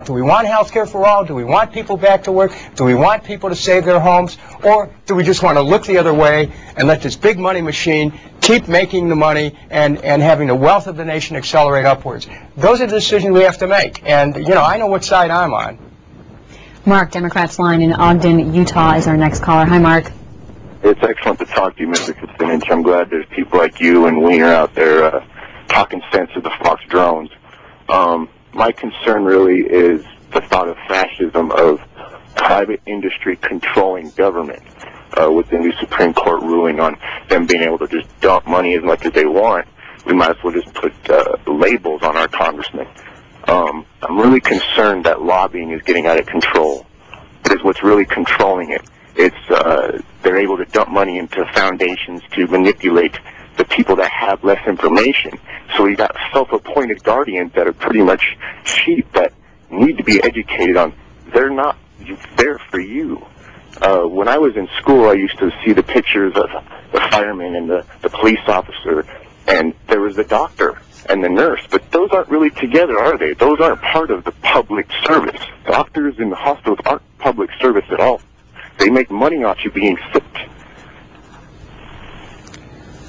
Do we want health care for all? Do we want people back to work? Do we want people to save their homes? Or do we just want to look the other way and let this big money machine keep making the money and having the wealth of the nation accelerate upwards? Those are the decisions we have to make. And, you know, I know what side I'm on. Mark, Democrats line in Ogden, Utah is our next caller. Hi, Mark. It's excellent to talk to you, Mr. Kucinich. I'm glad there's people like you and Wiener out there talking sense to the Fox drones. My concern really is the thought of fascism, of private industry controlling government, with the new Supreme Court ruling on them being able to just dump money as much as they want. We might as well just put labels on our congressmen. I'm really concerned that lobbying is getting out of control. Because what's really controlling it, they're able to dump money into foundations to manipulate the people that have less information. So you got self-appointed guardians that are pretty much sheep that need to be educated on. They're not there for you. When I was in school, I used to see the pictures of the fireman and the police officer, and there was the doctor and the nurse, but those aren't really together, are they? Those aren't part of the public service. Doctors in the hospitals aren't public service at all. They make money off you being sick.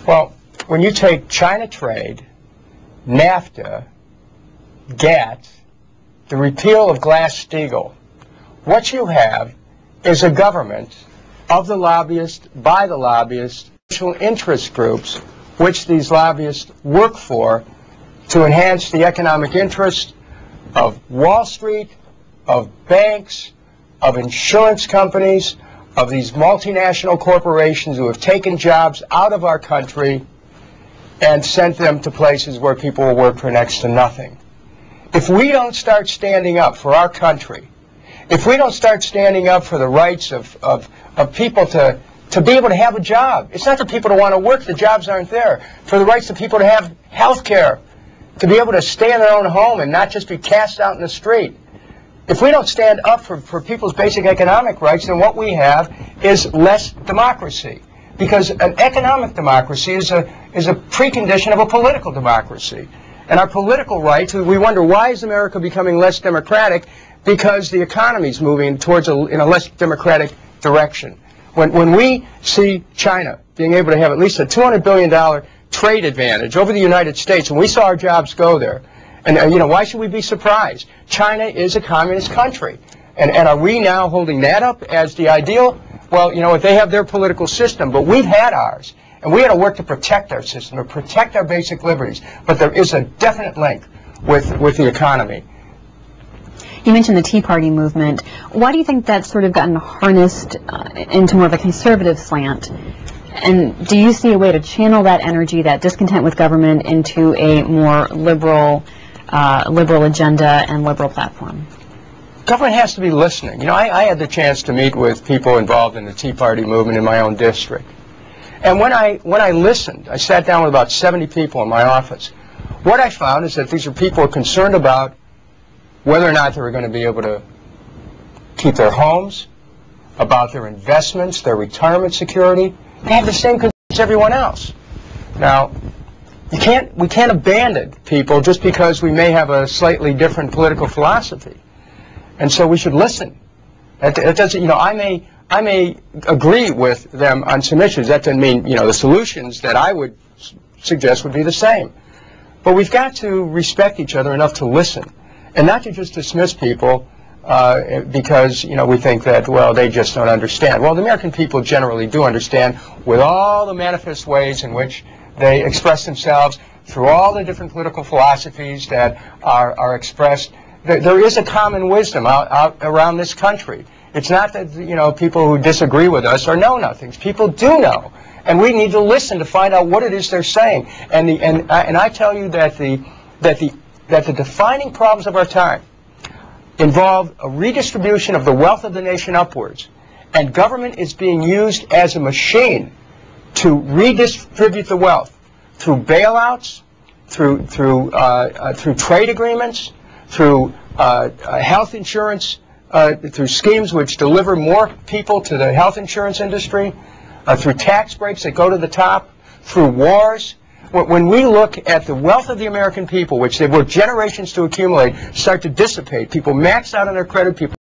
Well, when you take China trade, NAFTA, GATT, the repeal of Glass-Steagall, what you have is a government of the lobbyists, by the lobbyists, special interest groups, which these lobbyists work for to enhance the economic interest of Wall Street, of banks, of insurance companies, of these multinational corporations who have taken jobs out of our country and sent them to places where people will work for next to nothing. If we don't start standing up for our country, if we don't start standing up for the rights of people to be able to have a job, it's not for people to want to work, the jobs aren't there, for the rights of people to have health care, to be able to stay in their own home and not just be cast out in the street. If we don't stand up for people's basic economic rights, then what we have is less democracy. Because an economic democracy is a precondition of a political democracy. And our political rights, we wonder, why is America becoming less democratic? Because the economy is moving towards in a less democratic direction. When we see China being able to have at least a $200 billion trade advantage over the United States, and we saw our jobs go there, and you know, why should we be surprised? China is a communist country. And are we now holding that up as the ideal? Well, you know what, they have their political system, but we've had ours. And we had to work to protect our system, to protect our basic liberties. But there is a definite link with the economy. You mentioned the Tea Party movement. Why do you think that's sort of gotten harnessed into more of a conservative slant? And do you see a way to channel that energy, that discontent with government, into a more liberal agenda and liberal platform? Government has to be listening. You know, I had the chance to meet with people involved in the Tea Party movement in my own district. And when I listened, I sat down with about 70 people in my office. What I found is that these are people who are concerned about whether or not they were going to be able to keep their homes, about their investments, their retirement security. They have the same concerns as everyone else. Now, we can't abandon people just because we may have a slightly different political philosophy. And so we should listen. It doesn't, you know, I may agree with them on some issues. That doesn't mean, you know, the solutions that I would suggest would be the same. But we've got to respect each other enough to listen, and not to just dismiss people because, you know, we think that, well, they just don't understand. Well, the American people generally do understand, with all the manifest ways in which they express themselves, through all the different political philosophies that are expressed. There is a common wisdom out around this country. It's not that, you know, people who disagree with us or know nothings. People do know, and we need to listen to find out what it is they're saying. And I tell you that the defining problems of our time involve a redistribution of the wealth of the nation upwards, and government is being used as a machine to redistribute the wealth through bailouts, through trade agreements, through health insurance, through schemes which deliver more people to the health insurance industry, through tax breaks that go to the top, through wars. when we look at the wealth of the American people, which they've worked generations to accumulate, start to dissipate, people max out on their credit, people